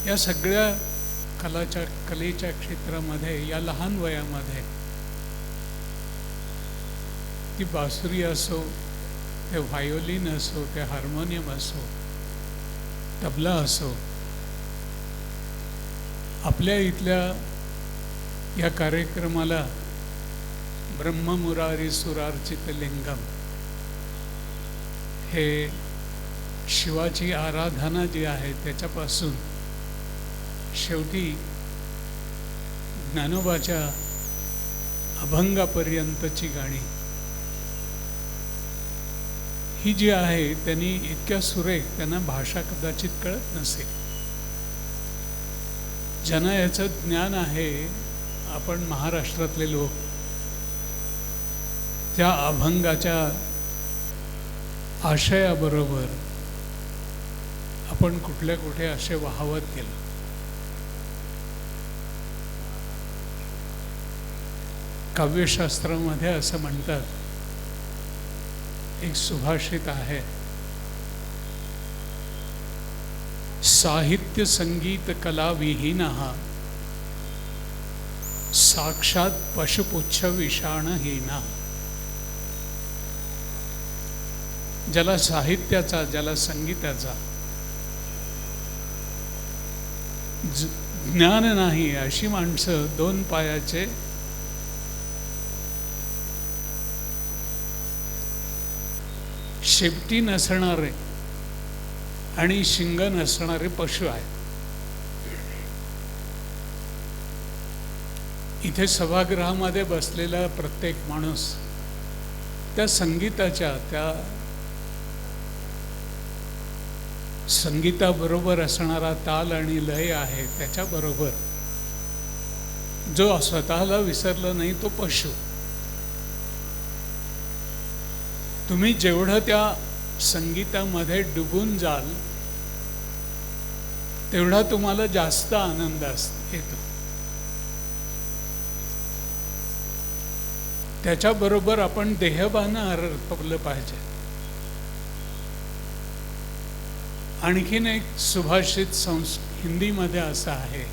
या सगळ्या कलेच्या क्षेत्रामध्ये या लहान वयामध्ये ती बासुरी असो, ते व्हायोलिन असो, ते हार्मोनियम असो, तबला असो, आपल्या इथल्या या कार्यक्रमाला ब्रह्ममुरारी सुरार्चित लिंगम हे शिवाची आराधना जी आहे त्याच्यापासून शेवटी ज्ञानोबाच्या अभंगापर्यंतची गाणी ही जी आहे त्यांनी इतक्या सुरेख, त्यांना भाषा कदाचित कळत नसेल. ज्यांना याचं ज्ञान आहे, आपण महाराष्ट्रातले लोक त्या अभंगाच्या आशयाबरोबर आपण कुठल्या कुठे असे वाहवत गेलो. काव्यशास्त्रामध्ये असं म्हणतात, एक सुभाषित आहे, साहित्य संगीत कला विहीनः साक्षात पशुपुच्छ विषाणहीनः. ज्याला साहित्याचा, ज्याला संगीताचा ज्ञान नाही अशी माणसं दोन पायाचे शेपटी नसणारे आणि शिंग नसणारे पशु आहेत. इथे सभागृहामध्ये बसलेला प्रत्येक माणूस त्या संगीताच्या, त्या संगीताबरोबर असणारा ताल आणि लय आहे त्याच्याबरोबर जो स्वतःला विसरला नाही तो पशु. तुम्ही जेवढं त्या संगीतामध्ये डुबून जाल तेवढा तुम्हाला जास्त आनंद येतो. त्याच्याबरोबर आपण देहभान हरपलं पाहिजे. आणखीन एक सुभाषित हिंदीमध्ये असं आहे,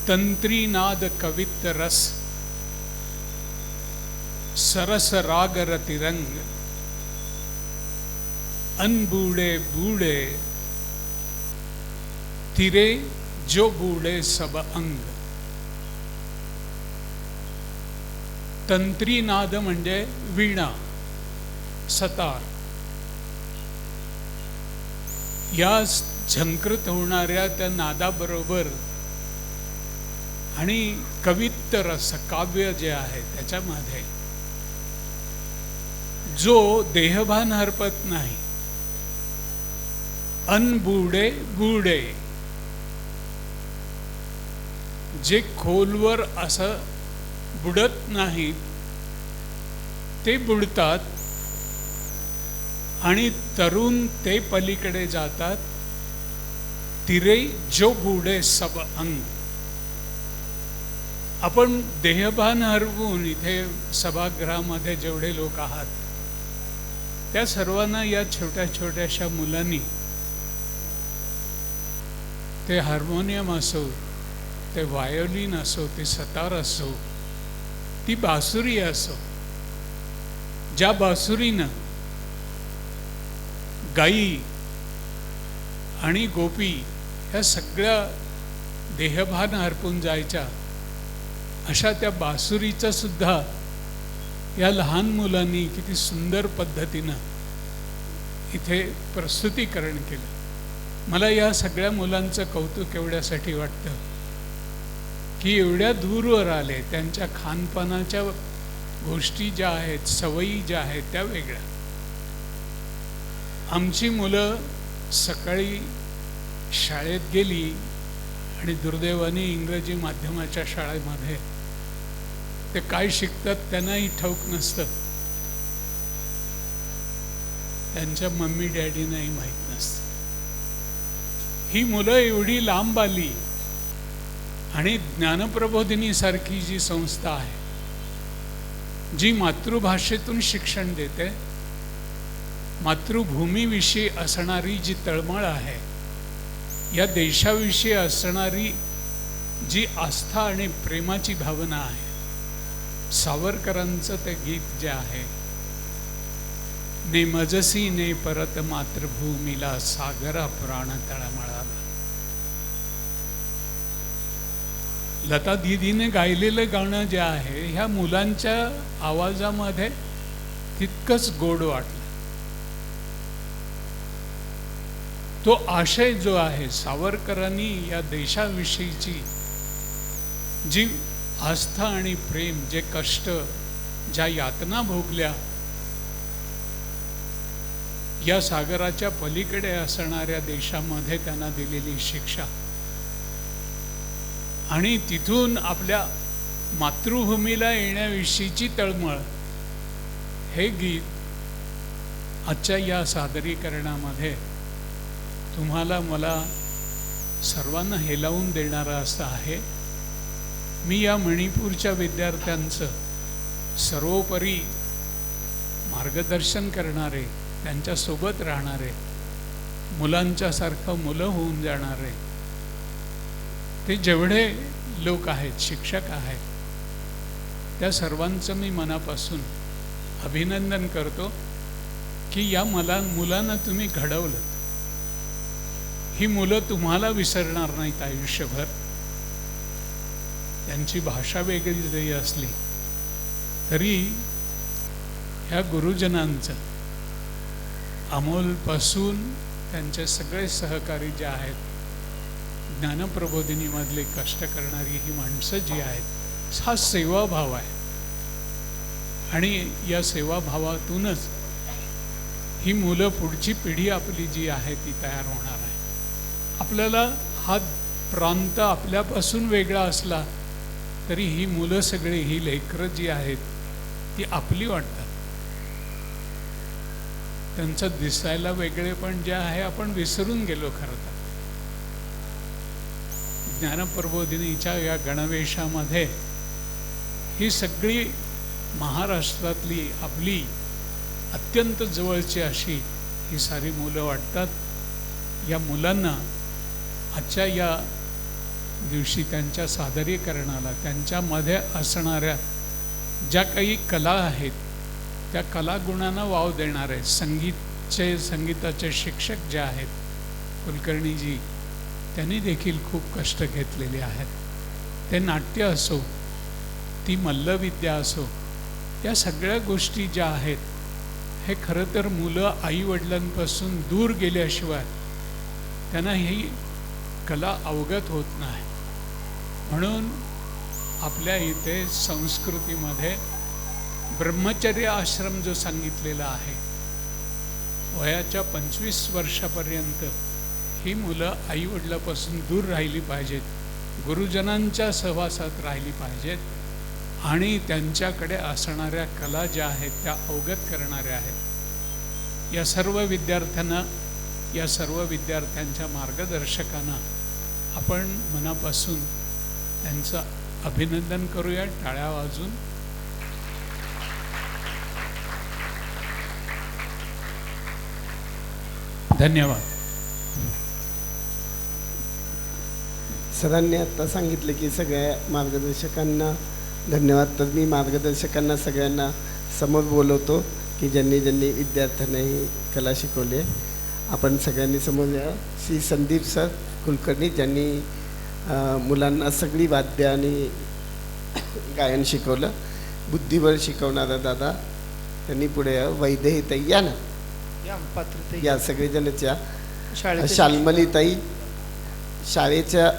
तंत्रीनाद कवित रस सरस राग रतिरंग अनबूढ़े बूढ़े तिरे जो बूढ़े सब अंग. तंत्रीनाद म्हणजे वीणा, सतार. या झंकृत होणाऱ्या त्या नादाबरोबर आणि कवित्त रस, काव्य जे आहे त्याच्यामध्ये जो देहभान हरपत नाही, अनबुडे बुडे, जे खोलवर असं बुडत नाही ते बुडतात आणि तरुण ते पलीकडे जातात. तिरे जो बुडे सब अंग. आपण देहभान हरवून इथे सभागृहामध्ये जेवढे लोक आहात त्या सर्वांना या छोट्या छोट्याशा मुलांनी, ते हार्मोनियम असो, ते व्हायोलिन असो, ते सतार असो, ती बासुरी असो, ज्या बासुरीनं गाई आणि गोपी ह्या सगळ्या देहभान हरपून जायच्या, अशा त्या बासुरीचं सुद्धा या लहान मुलांनी किती सुंदर पद्धतीनं इथे प्रस्तुतीकरण केलं. मला या सगळ्या मुलांचं कौतुक एवढ्यासाठी वाटतं की एवढ्या दूरवर आले, त्यांच्या खानपानाच्या गोष्टी ज्या आहेत, सवयी ज्या आहेत त्या वेगळ्या. आमची मुलं सकाळी शाळेत गेली आणि दुर्दैवाने इंग्रजी माध्यमाच्या शाळेमध्ये ते काय शिकतात त्यांनाही ठाऊक नसतं, त्यांच्या मम्मी डॅडीनाही माहीत नसतं. ही मुलं एवढी लांब आली आणि ज्ञानप्रबोधिनी सारखी जी संस्था आहे जी मातृभाषेतून शिक्षण देते, मातृभूमीविषयी असणारी जी तळमळ आहे, या देशाविषयी असणारी जी आस्था आणि प्रेमाची भावना आहे, सावरकरांचं ते गीत जे आहे, ने मजसी ने परत मातृभूमीला सागरा प्राण तळमळाला. लता दीदीने गायलेलं गाणं जे आहे, ह्या मुलांच्या आवाजामध्ये तितकंच गोड वाटलं. तो आशय जो आहे, सावरकरांनी या देशाविषयीची जी आस्था आणि प्रेम, जे कष्ट, ज्या यातना भोगल्या, या सागराच्या पलीकडे असणाऱ्या देशामध्ये त्यांना दिलेली शिक्षा, आणि तिथून आपल्या मातृभूमीला येण्याविषयीची तळमळ, हे गीत आजच्या या सादरीकरणामध्ये तुम्हाला मला सर्वांना हेलावून देणारं असं आहे. मी या मणिपूरच्या विद्यार्थ्यांचं सर्वोपरी मार्गदर्शन करणारे, त्यांच्यासोबत राहणारे, मुलांच्यासारखं मुलं होऊन जाणारे ते जेवढे लोक आहेत, शिक्षक आहेत, त्या सर्वांचं मी मनापासून अभिनंदन करतो की या मुलांना तुम्ही घडवलं. ही मुलं तुम्हाला विसरणार नाहीत आयुष्यभर. त्यांची भाषा वेगळी जरी असली तरी ह्या गुरुजनांचं, अमोलपासून त्यांचे सगळे सहकारी जे आहेत, ज्ञानप्रबोधिनीमधले कष्ट करणारी ही माणसं जी आहेत, हा सेवाभाव आहे. आणि या सेवाभावातूनच ही मुलं, पुढची पिढी आपली जी आहे ती तयार होणार आहे. आपल्याला हा प्रांत आपल्यापासून वेगळा असला तरी ही मुलं सगळी, ही लेकरं जी आहेत ती आपली वाटतात. त्यांचं दिसायला वेगळेपण जे आहे आपण विसरून गेलो खरं तर. ज्ञानप्रबोधिनीच्या या गणवेशामध्ये ही सगळी महाराष्ट्रातली आपली अत्यंत जवळची अशी ही सारी मुलं वाटतात. या मुलांना आजच्या या दिवशी त्यांच्या सादरीकरणाला, त्यांच्यामध्ये असणाऱ्या ज्या काही कला आहेत त्या कलागुणांना वाव देणारे संगीताचे शिक्षक जे आहेत, कुलकर्णीजी, त्यांनी देखील खूप कष्ट घेतलेले आहेत. ते नाट्य असो, ती मल्लविद्या असो, या सगळ्या गोष्टी ज्या आहेत, हे खरं तर मुलं आईवडिलांपासून दूर गेल्याशिवाय त्यांना ही कला अवगत होत नाही. म्हणून आपल्या इथे संस्कृतीमध्ये ब्रह्मचर्य आश्रम जो सांगितलेला आहे, वयाच्या 25 वर्षापर्यंत ही मुलं आईवडिलापासून दूर राहिली पाहिजेत, गुरुजनांच्या सहवासात राहिली पाहिजेत आणि त्यांच्याकडे असणाऱ्या कला ज्या आहेत त्या अवगत करणाऱ्या आहेत. या सर्व विद्यार्थ्यांना, या सर्व विद्यार्थ्यांच्या मार्गदर्शकांना आपण मनापासून त्यांचं अभिनंदन करूया, टाळ्या वाजून. धन्यवाद. सरांनी आत्ता सांगितलं की सगळ्या मार्गदर्शकांना धन्यवाद. तर मी मार्गदर्शकांना सगळ्यांना समोर बोलवतो की ज्यांनी ज्यांनी विद्यार्थ्यांना ही कला शिकवली आहे. आपण सगळ्यांनी समोर या. श्री संदीप सर कुलकर्णी, ज्यांनी मुलांना सगळी वाद्य आणि गायन शिकवलं. बुद्धिबळ शिकवणारा दादा, त्यांनी पुढे वैदेहीताई या ना, या सगळेजणच्या. शाल्मलीताई शाळेच्या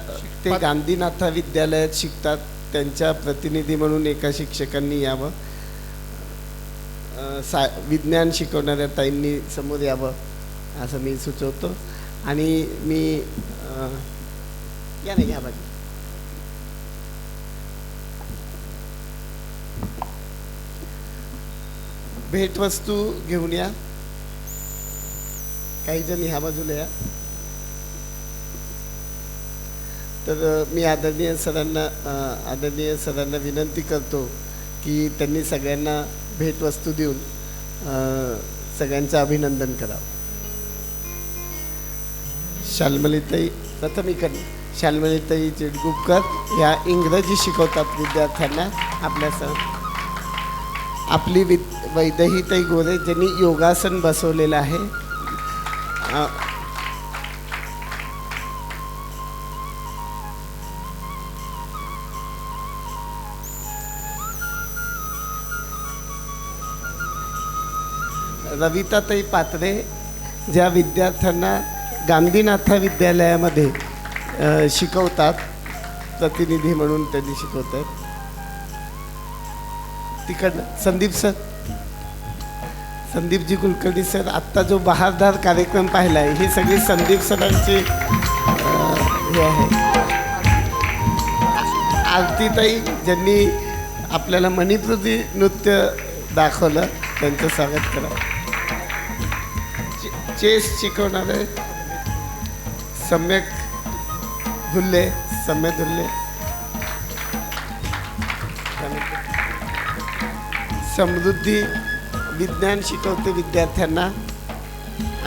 ते गांधीनाथा विद्यालयात शिकतात, त्यांच्या प्रतिनिधी म्हणून एका शिक्षकांनी यावं. विज्ञान शिकवणाऱ्या ताईंनी समोर यावं असं मी सुचवतो. आणि मी या नाही, या बाजू. भेटवस्तू घेऊन या. काही जण ह्या बाजूला या. तर मी आदरणीय सरांना विनंती करतो की त्यांनी सगळ्यांना भेटवस्तू देऊन सगळ्यांचं अभिनंदन करावं. शाल्मलीताई प्रथम इकडे शाल्मलीताई चिडगुपकर या इंग्रजी शिकवतात विद्यार्थ्यांना आपल्यासह. आपली वैदेहीताई गोरे ज्यांनी योगासन बसवलेलं आहे. रविताताई पात्रे ज्या विद्यार्थ्यांना गांधीनाथा विद्यालयामध्ये शिकवतात, प्रतिनिधी म्हणून त्यांनी शिकवतात. तिकडनं संदीपजी कुलकर्णी सर, आत्ता जो बहारदार कार्यक्रम पाहिला आहे ही सगळी संदीप सरांची हे आहे. आरतीताई ज्यांनी आपल्याला मणिपुरी नृत्य दाखवलं, त्यांचं स्वागत करा. चेस शिकवणारे सम्यक धुल्ले. समृद्धी विज्ञान शिकवते विद्यार्थ्यांना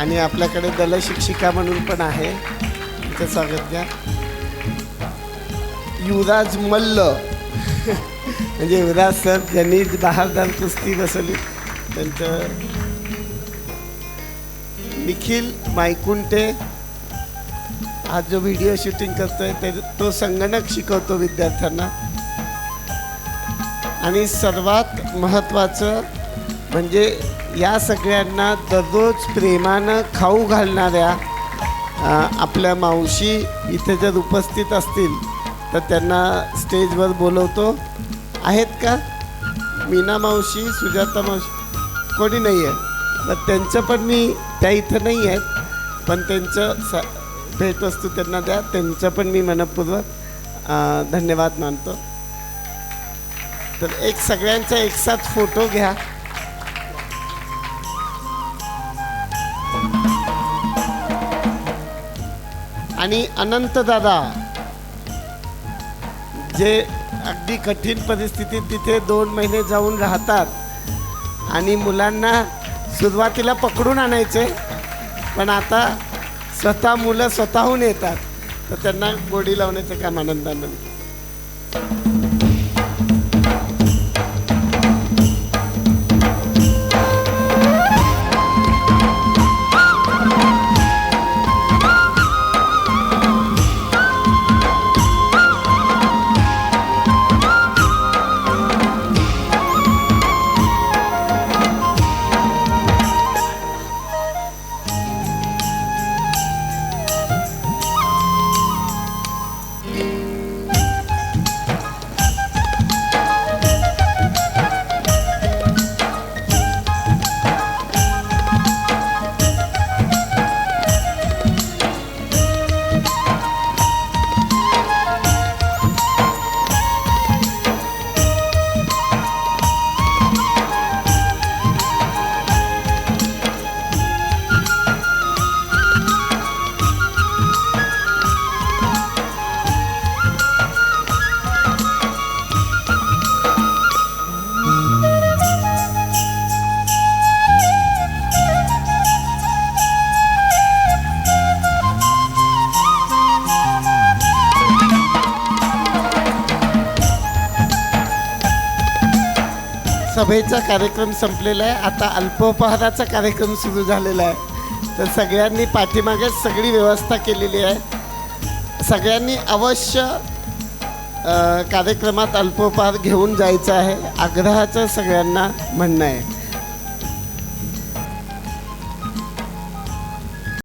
आणि आपल्याकडे दलशिक्षिका म्हणून पण आहे, तिचं स्वागत घ्या. युवराज मल्ल म्हणजे युवराज सर ज्यांनी बहारदार कुस्ती बसवली त्यांचं. निखिल मायकुंटे हा जो व्हिडिओ शूटिंग करतोय तो संगणक शिकवतो विद्यार्थ्यांना. आणि सर्वात महत्त्वाचं म्हणजे या सगळ्यांना दररोज प्रेमानं खाऊ घालणाऱ्या आपल्या मावशी इथे जर उपस्थित असतील तर त्यांना स्टेजवर बोलवतो. आहेत का? मीना मावशी, सुजाता मावशी, कोणी नाही आहे तर त्यांचं पण मी, त्या इथं नाही आहेत पण त्यांचं भेटवस्तू त्यांना द्या. त्यांचं पण मी मनपूर्वक धन्यवाद मानतो. तर एक सगळ्यांचा एकसाथ फोटो घ्या. आणि अनंत दादा जे अगदी कठीण परिस्थितीत तिथे 2 महिने जाऊन राहतात आणि मुलांना सुरुवातीला पकडून आणायचे पण आता स्वतः मुलं स्वतःहून येतात, तर त्यांना गोडी लावण्याचं काम आनंदानं. सभेचा कार्यक्रम संपलेला आहे. आता अल्पोपहाराचा कार्यक्रम सुरू झालेला आहे. तर सगळ्यांनी पाठीमागेच सगळी व्यवस्था केलेली आहे. सगळ्यांनी अवश्य कार्यक्रमात अल्पोपहार घेऊन जायचं आहे, आग्रहाचं सगळ्यांना म्हणणं आहे.